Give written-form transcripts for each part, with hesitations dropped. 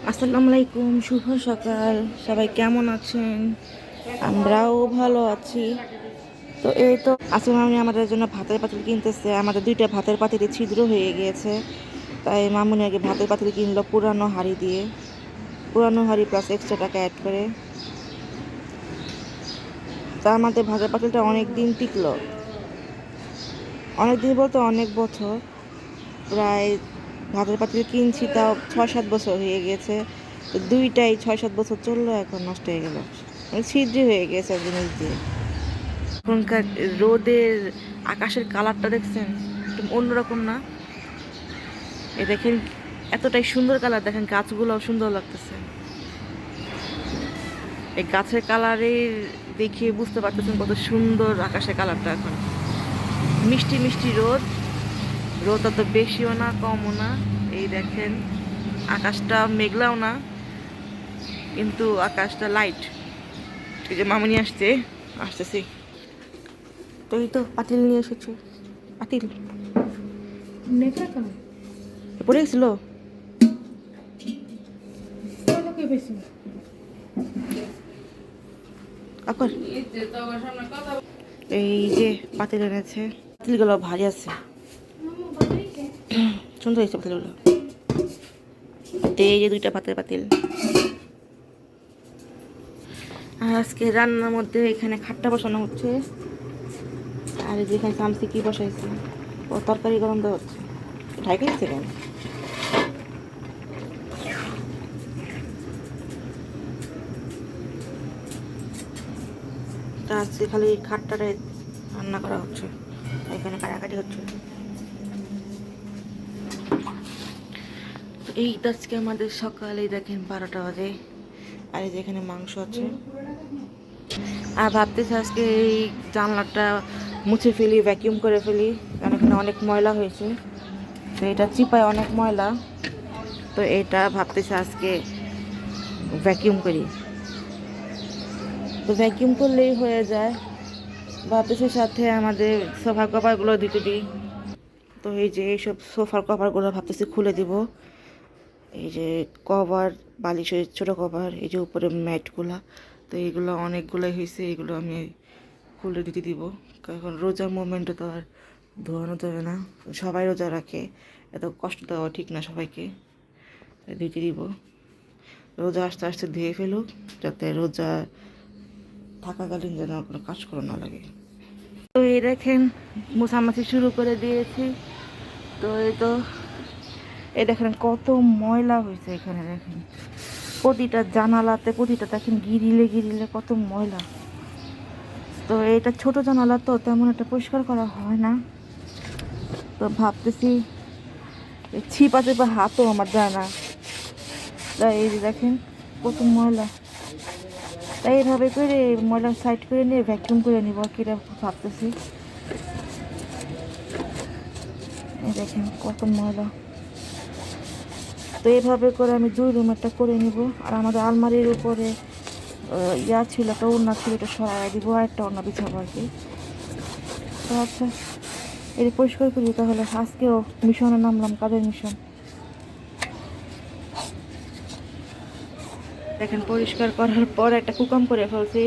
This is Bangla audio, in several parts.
আসসালামু আলাইকুম, শুভ সকাল। সবাই কেমন আছেন? আমরাও ভালো আছি। তো এই তো আসলে মামুনি আমাদের জন্য ভাতের পাতিল কিনতেছে। আমাদের দুইটা ভাতের পাতিলে ছিদ্র হয়ে গিয়েছে, তাই মামুনি আগে ভাতের পাতিল কিনলো পুরানো হাঁড়ি দিয়ে, পুরানো হাঁড়ি প্লাস এক্সট্রা টাকা অ্যাড করে। তা আমাদের ভাতের পাতিলটা অনেক দিন টিকলো, অনেক দিন বলতে অনেক বছর। প্রায় ভাতের পাতিল কিনছি তাও 6-7 বছর হয়ে গেছে। তো দুইটাই 6-7 বছর চললো, এখন নষ্ট হয়ে গেল, মানে ছিদ্র হয়ে গেছে জিনিস দিয়ে। এখনকার রোদের আকাশের কালারটা দেখছেন, একটু অন্যরকম না? এই দেখেন, এতটাই সুন্দর কালার। দেখেন গাছগুলোও সুন্দর লাগতেছে। এই গাছের কালারের দেখে বুঝতে পারতেছেন কত সুন্দর আকাশের কালারটা। এখন মিষ্টি মিষ্টি রোদ, রোদ অত বেশিও না কমও না। এই দেখেন আকাশটা মেঘলাও না, কিন্তু আকাশটা লাইট। এই যে মামুনি আসতেছি। তো এই তো পাতিল নিয়ে এসেছে। পাতিল পড়ে গেছিল। কাকর এই যে পাতিল এনেছে, পাতিলগুলো ভারী আছে, সুন্দর হয়েছে পাতিলগুলো। এই যে দুইটা ভাতের পাতিল। আর আজকে রান্নার মধ্যে এখানে খাট্টা বসানো হচ্ছে, আর এই যে এখানে চামচি কি বসাইছে, ও তরকারি গরম দেওয়া হচ্ছে। ঢাকা দিচ্ছে কেন? তা আজকে খালি খাট্টারে রান্না করা হচ্ছে, এখানে কাটাকাটি হচ্ছে। এই তো আজকে আমাদের সকালে দেখেন 12টা বাজে, আর এই যে এখানে মাংস আছে। আর ভাবতেছি আজকে এই জানলাটা মুছে ফেলি, ভ্যাকিউম করে ফেলি, কারণ এখানে অনেক ময়লা হয়েছে। তো এটা চিপায় অনেক ময়লা, তো এটা ভাবতেছি আজকে ভ্যাকিউম করি। তো ভ্যাকিউম করলেই হয়ে যায়। ভাবতেছি সাথে আমাদের সোফার কভারগুলো দিতে দিই। তো এই যে এইসব সোফার কভারগুলো ভাবতেছি খুলে দিব। এই যে কভার, বালিশের ছোটো কভার, এই যে উপরে ম্যাটগুলা, তো এইগুলো অনেকগুলোই হয়েছে, এগুলো আমি খুলে দিতে দিব। কারণ রোজার মোমেন্টে তো আর ধোয়ানো যাবে না, সবাই রোজা রাখে, এত কষ্ট দেওয়া ঠিক না সবাইকে, তাই দিতে দিব। রোজা আস্তে আস্তে ধুয়ে ফেলুক, যাতে রোজা থাকাকালীন যেন কোনো কাজ করা না লাগে। তো এই দেখেন মোছামাছি শুরু করে দিয়েছি। তো এই দেখেন কত ময়লা হয়েছে এখানে। দেখেন প্রতিটা জানালাতে, প্রতিটা দেখেন গিরিলে গিরিলে কত ময়লা। তো এটা ছোট জানালা, তো তেমন একটা পরিষ্কার করা হয় না। তো ভাবতেছি ছিপা চেপা হাতও আমার যায় না, তাই এই যে দেখেন কত ময়লা। তাই এভাবে করে ময়লা সাইড করে নিয়ে ভ্যাকিউম করে নিব আর কিরা ভাবতেছি। এই দেখেন কত ময়লা। তো এইভাবে করে আমি 2 রুমেরটা করে নিব। আর আমাদের আলমারির উপরে ইয়া ছিল, একটা ওড়না ছিল, এটা সরাই দিব, আর একটা ওড়না বিছাবো আর কি। তো আচ্ছা, এটা পরিষ্কার করি তাহলে। আজকেও মিশনে নামলাম, কাদের মিশন দেখেন। পরিষ্কার করার পর একটা কুকাম করে ফেলছি,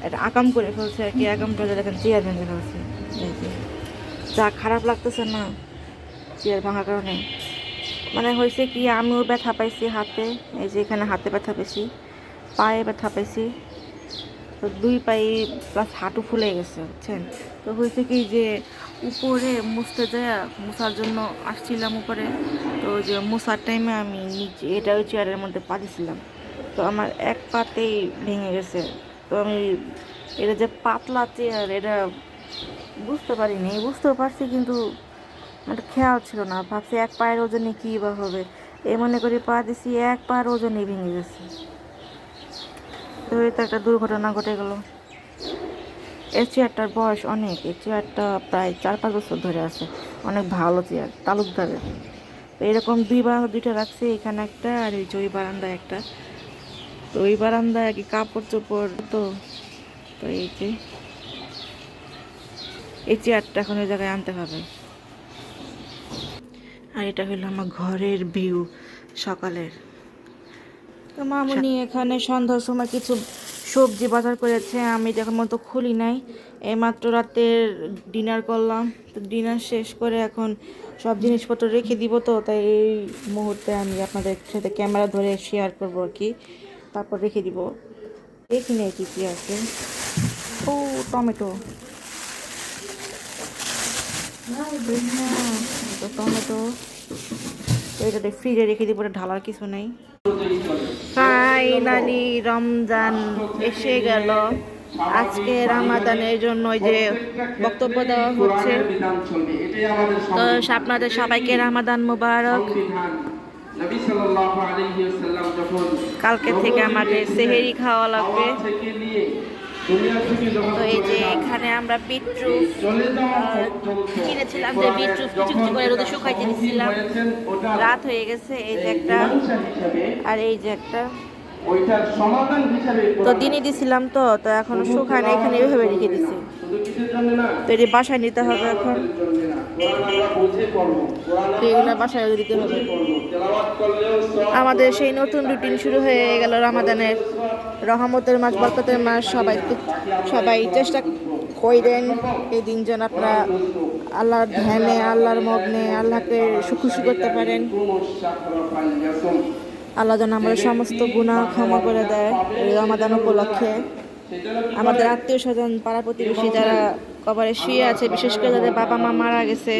একটা আকাম করে ফেলছে আর কি। আকামটা দেখেন চেয়ার ভেঙে ফেলছি। এই যে যা খারাপ লাগতেছে না চেয়ার ভাঙার কারণে। মানে হয়েছে কি, আমিও ব্যথা পাইছি হাতে, এই যে এখানে হাতে ব্যথা পেয়েছি, পায়ে ব্যথা পেয়েছি। তো 2 পায়ে প্লাস হাঁটু ফুলে গেছে, বুঝছেন। তো হয়েছে কি যে উপরে মুছতে যায়, মুছার জন্য আসছিলাম উপরে। তো ওই যে মুছার টাইমে আমি নিচে এটা ওই চেয়ারের মধ্যে পা দিছিলাম, তো আমার এক পাতেই ভেঙে গেছে। তো আমি এটা যে পাতলা চেয়ার এটা বুঝতে পারিনি, বুঝতেও পারছি কিন্তু আমার খেয়াল ছিল না। ভাবছি এক পায়ের ওজনে কী বা হবে, এ মনে করি পা দিছি, এক পায়ের ওজনেই ভেঙে গেছে। তো এই তো একটা দুর্ঘটনা ঘটে গেল। এই চেয়ারটার বয়স অনেক, এই চেয়ারটা প্রায় 4-5 বছর ধরে আছে, অনেক ভালো চেয়ার, তালুকদারের। তো এরকম দুইটা রাখছে, এখানে একটা আর এই যে ওই বারান্দায় একটা। তো ওই বারান্দায় আর কি কাপড় চোপড় তো। তো এই যে এই চেয়ারটা এখন ওই জায়গায় আনতে হবে। আর এটা হলো আমার ঘরের ভিউ সকালের। তো মামুনি এখানে সন্ধ্যার সময় কিছু সবজি বাজার করেছে, আমি দেখুন মতো খুলি নাই, এইমাত্র রাতের ডিনার করলাম। তো ডিনার শেষ করে এখন সব জিনিসপত্র রেখে দিব, তো তাই এই মুহূর্তে আমি আপনাদের সাথে ক্যামেরা ধরে শেয়ার করবো আর কি, তারপর রেখে দিব। দেখি নেই কি কি আছে। ও টমেটো, টমেটো এটা ফ্রিজে রেখে দিব, ঢালার কিছু নেই। ফাইনালি রমজান এসে গেল। আজকে রামাদানের জন্য ওই যে বক্তব্য দেওয়া হচ্ছে, তো আপনাদের সবাইকে রামাদান মুবারক। কালকে থেকে আমাদের সেহেরি খাওয়া লাগবে। তো এই যে এখানে আমরা বিটরুট কিনেছিলাম, যে বিটরুট কিছু কিছু করে রোদে শুকাইতে দিচ্ছিলাম, রাত হয়ে গেছে। এই যে একটা, আর এই যে একটা, তো দিনই দিছিলাম, তো তো এখন শুকায় না, এখানে এইভাবে রেখে দিছি। তো এটি বাসায় নিতে হবে এখন, তো এগুলো বাসায় দিতে হবে। আমাদের সেই নতুন রুটিন শুরু হয়ে গেল রমাদানের, রহমতের মাস, বরকতের মাস। সবাই চেষ্টা করেন এই দিন যেন আপনারা আল্লাহর ধ্যানে, আল্লাহর মগ্নে, আল্লাহকে খুশি করতে পারেন। আল্লাহ যেন আমাদের সমস্ত গুনাহ ক্ষমা করে দেয় এই রমাদান উপলক্ষে। আমাদের আত্মীয় স্বজন, পাড়া প্রতিবেশী যারা কবরে শুয়ে আছে, বিশেষ করে যাদের বাবা মা মারা গেছে,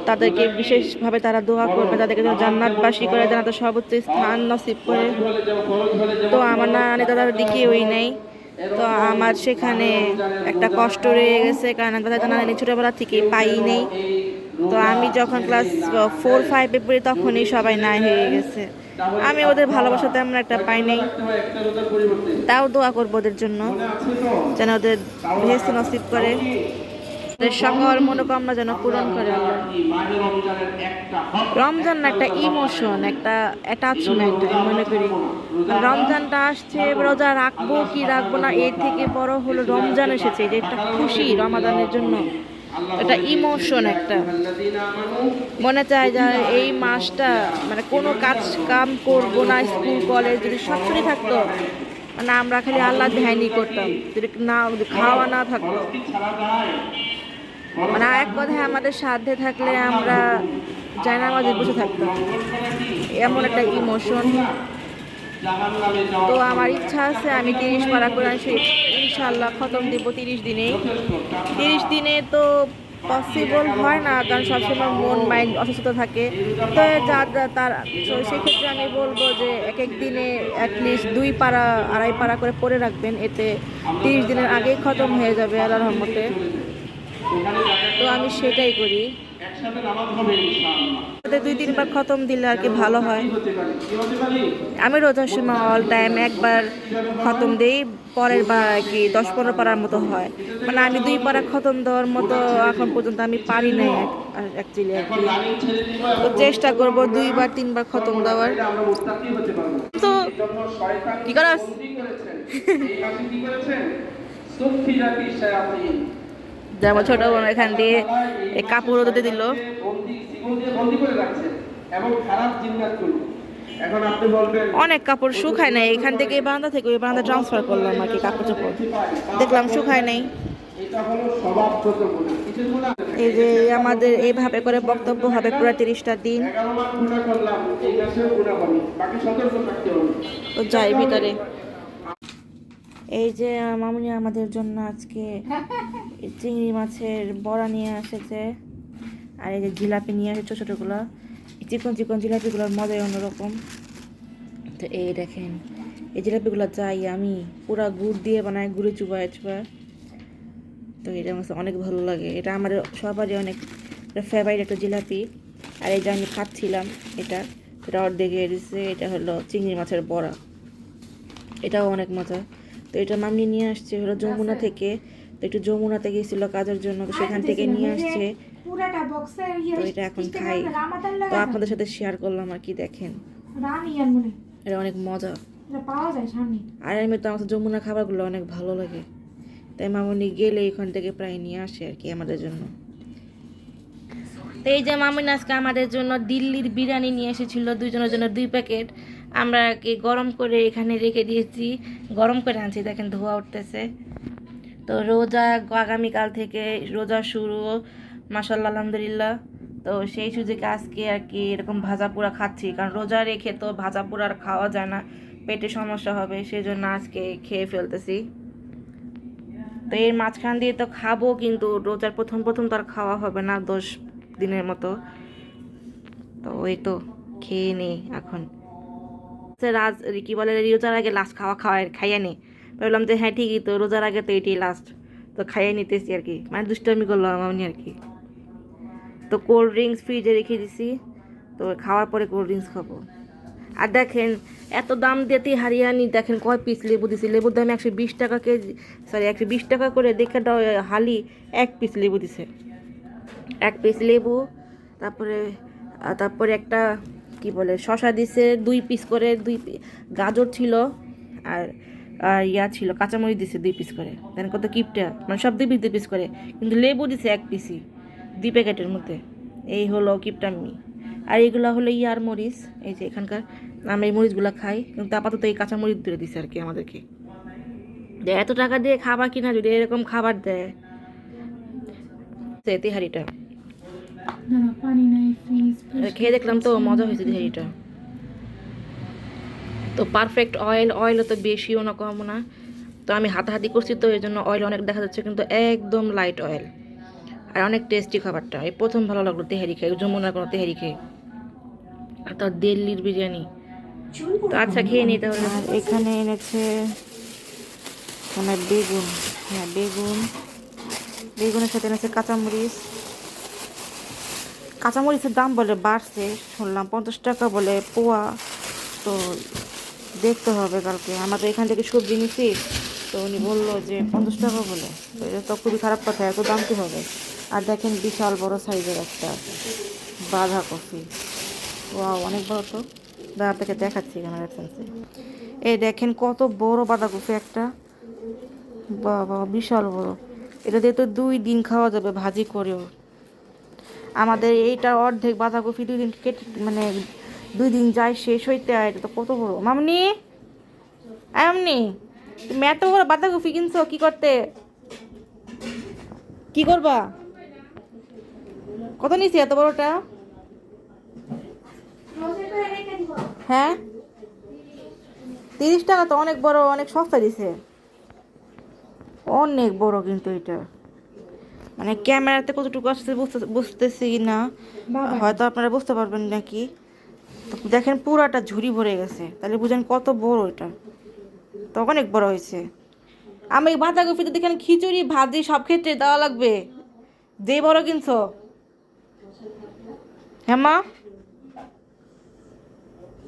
তাদেরকে বিশেষভাবে তারা দোয়া করবে, তাদেরকে যেন জান্নাতবাসী করে, যেন তাদের সর্বোচ্চ স্থান নসিব করে। তো আমার নানি দাদার দিকে ওই নেই, তো আমার সেখানে একটা কষ্ট রয়ে গেছে, কারণ দাদা নানি ছোটোবেলা থেকে পাই নেই। তো আমি যখন ক্লাস 4-5-এ পড়ি তখনই সবাই নাই হয়ে গেছে। আমি ওদের ভালোবাসা তেমন একটা পাই নাই, তাও দোয়া করবো ওদের জন্য, যেন ওদের বেহেশত নসিব করে, সকল মনোকামনা যেন পূরণ করে। রমজান একটা ইমোশন, একটা অ্যাটাচমেন্ট আমি মনে করি। রমজানটা আসছে, রোজা রাখবো কি রাখবো না, এর থেকে বড় হলো রমজান এসেছে, যে একটা খুশি রমাদানের জন্য, একটা ইমোশন, একটা মনে চায় যে এই মাসটা মানে কোনো কাম করবো না, স্কুল কলেজ যদি সব ছুটি থাকতো, মানে আমরা খালি আল্লাহ ধ্যানই করতাম, যদি না খাওয়া না থাকতো, মানে এক কথায় আমাদের সাধ্যে থাকলে আমরা জায়নামাজে বসে থাকতাম, এমন একটা ইমোশন। তো আমার ইচ্ছা আছে আমি 30 পারা কোরআন শরীফ ইনশাআল্লাহ খতম দিব 30 দিনে। 30 দিনে তো পসিবল হয় না, কারণ সবসময় মন মাইন্ড অসুস্থ থাকে। তো তার সেক্ষেত্রে আমি বলবো যে এক এক দিনে অ্যাটলিস্ট 2 পারা 2.5 পারা করে পড়ে রাখবেন, এতে 30 দিনের আগেই খতম হয়ে যাবে আল্লাহর রহমতে। তো আমি সেটাই করি, 2-3 বার খতম দিলে আর কি ভালো হয়। আমি রোজার সময় অল টাইম একবার খতম দিই, পরের বার আর কি 10-15 পারার মতো হয়, মানে আমি 2 পারা খতম দেওয়ার মতো এখন পর্যন্ত আমি পারি নাই অ্যাকচুয়ালি আর কি। তো চেষ্টা করব 2-3 বার খতম দেওয়ার। তো কি করাস যেমন ছোট বোন এখান দিয়ে কাপড় রোদে দিল, অনেক কাপড় শুকায় নাই, এখান থেকে এই বারান্দা থেকে ওই বারান্দা ট্রান্সফার করলাম আর কি, কাপড় চোপড় দেখলাম শুকায় নাই। এই যে আমাদের এইভাবে করে বক্তব্য হবে পুরো 30টা দিন। তো যাই ভিতরে। এই যে মামুনি আমাদের জন্য আজকে চিংড়ি মাছের বড়া নিয়ে এসেছে, আর এই যে জিলাপি নিয়ে আসে ছোটোগুলো, চিকন চিকন জিলাপিগুলোর মজাই অন্যরকম। তো এই দেখেন এই জিলাপিগুলো চাই আমি পুরা গুড় দিয়ে বানাই, গুড়ে চুবায় চুবায়। তো এটা আমার অনেক ভালো লাগে, এটা আমার সবারই অনেক ফেভারিট একটা জিলাপি। আর এই যে আমি খাচ্ছিলাম এটা অর্ধেক দিচ্ছে, এটা হলো চিংড়ি মাছের বড়া, এটাও অনেক মজা। তো এটা মামনি নিয়ে আসছে হলো যমুনা থেকে, তো একটু যমুনাতে গেছিলো কাজের জন্য, তো সেখান থেকে নিয়ে আসছে। তো এটা এখন খাই, তো আপনাদের সাথে শেয়ার করলাম আর কি। দেখেন এটা অনেক মজা, আর এমনি তো আমার যমুনা খাবারগুলো অনেক ভালো লাগে, তাই মামনি গেলে এখান থেকে প্রায় নিয়ে আসে আর কি আমাদের জন্য। তো এই যে মামনি আজকে আমাদের জন্য দিল্লির বিরিয়ানি নিয়ে এসেছিল, দুইজনের জন্য 2 প্যাকেট। আমরা আর কি গরম করে এখানে রেখে দিয়েছি, গরম করে আনছি, দেখেন ধোয়া উঠতেছে। তো রোজা আগামীকাল থেকে রোজা শুরু, মাশাআল্লাহ আলহামদুলিল্লাহ। তো সেই সুযোগে আজকে আর কি এরকম ভাজা পোড়া খাচ্ছি, কারণ রোজা রেখে তো ভাজা পোড়া আর খাওয়া যায় না, পেটে সমস্যা হবে, সেই জন্য আজকে খেয়ে ফেলতেছি। তো এর মাঝখান দিয়ে তো খাবো, কিন্তু রোজার প্রথম প্রথম তো আর খাওয়া হবে না 10 দিনের মতো। তো ওই তো খেয়ে নেই এখন। রাজ কি বলে, রোজার আগে লাস্ট খাইয়ে নি। বললাম যে হ্যাঁ ঠিকই তো, রোজার আগে তো এটাই লাস্ট, তো খাইয়ে নিতেছি আর কি, মানে দুষ্টামি করলাম আমি আর কি। তো কোল্ড ড্রিঙ্কস ফ্রিজে রেখে দিছি, তো খাওয়ার পরে কোল্ড ড্রিঙ্কস খাবো। আর দেখেন এত দাম দিতেই হারিয়ানি, দেখেন কয় পিস লেবু দিছি, লেবুর দাম 120 টাকা কেজি, সরি 120 টাকা করে, দেখে দাও হালি 1 পিস লেবু দিছে, 1 পিস লেবু। তারপরে তারপরে একটা কি বলে শশা দিছে 2 পিস করে, গাজর ছিল, আর আর ইয়া ছিল কাঁচামরিচ দিছে 2 পিস করে, দেন কত কিপটা, মানে সব 2 পিস করে, কিন্তু লেবু দিছে 1 পিসই 2 প্যাকেটের মধ্যে। এই হলো কিপটামি। আর এইগুলো হলো ইয়ার মরিচ, এই যে এখানকার, আমরা এই মরিচগুলো খাই, কিন্তু আপাতত এই কাঁচামরিচ দিয়ে দিছে আর কি আমাদেরকে, যে এত টাকা দিয়ে খাবার কিনা যদি এরকম খাবার দেয়। তেহারিটা খেয়ে দেখলাম তো মজা হয়েছে তেহারিটা। তো পারফেক্ট অয়েলও তো বেশিও না কমও না। তো আমি হাতাহাতি করছি, তো এই জন্য অয়েল অনেক দেখা যাচ্ছে, কিন্তু একদম লাইট অয়েল, আর অনেক টেস্টি খাবারটা। এই প্রথম ভালো লাগলো তেহারি খেয়ে, যমুনার কোনো তেহারি খেয়ে, আর তার দিল্লির বিরিয়ানি। তো আচ্ছা খেয়ে নিই তাহলে। আর এখানে এনেছে মানে বেগুন, হ্যাঁ বেগুনের সাথে এনেছে কাঁচামরিচ। কাঁচামরিচের দাম বলে বাড়ছে, শুনলাম 50 টাকা বলে পোয়া। তো দেখতে হবে কালকে, আমরা তো এখান থেকে সবজি নিচ্ছি, তো উনি বললো যে 50 টাকা বলে, তো এটা তো খুবই খারাপ কথা, এত দাম কি হবে। আর দেখেন বিশাল বড় সাইজের একটা বাঁধাকপি, ওয়াও অনেক বড়। তো আপনাকে দেখাচ্ছি ক্যামেরার সেন্সে, এই দেখেন কত বড় বাঁধাকপি একটা, বাবা বিশাল বড়। এটা দিয়ে তো 2 দিন খাওয়া যাবে ভাজি করেও। আমাদের এইটা অর্ধেক বাঁধাকপি 2 দিন কেটে, মানে 2 দিন যায় শেষ হইতে, আর এটা তো কত বড়। মামনি এমনি তুমি এত বড় বাঁধাকপি কিনছো কি করতে, কি করবা, কত নিছি এত বড়টা? হ্যাঁ 30 টাকা তো অনেক বড়, অনেক সস্তা দিছে, অনেক বড় কিন্তু এটা, মানে ক্যামেরাতে কতটুকু আসছে বুঝতেছি না, হয়তো আপনারা বুঝতে পারবেন নাকি। তো দেখেন পুরাটা ঝুড়ি ভরে গেছে, তাহলে বুঝেন কত বড় এটা, তো অনেক বড় হয়েছে। আমি বাঁধাকপিতে দেখেন খিচুড়ি ভাজি সব ক্ষেত্রে দেওয়া লাগবে, যে বড় কিনছো। হ্যাঁ মা,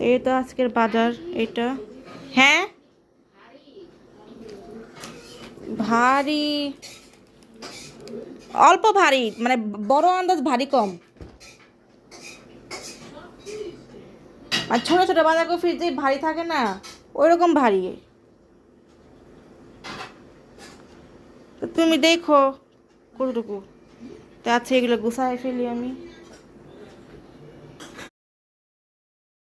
এই তো আজকের বাজার এটা। হ্যাঁ ভারী, অল্প ভারী, মানে বড় আন্দাজ ভারী কম, আর ছোট ছোট বাঁধাকপি যে ভারী থাকে না, ওই রকম ভারী। তো তুমি দেখো কতটুকু, তো আচ্ছা এগুলো গুছাই ফেলি আমি।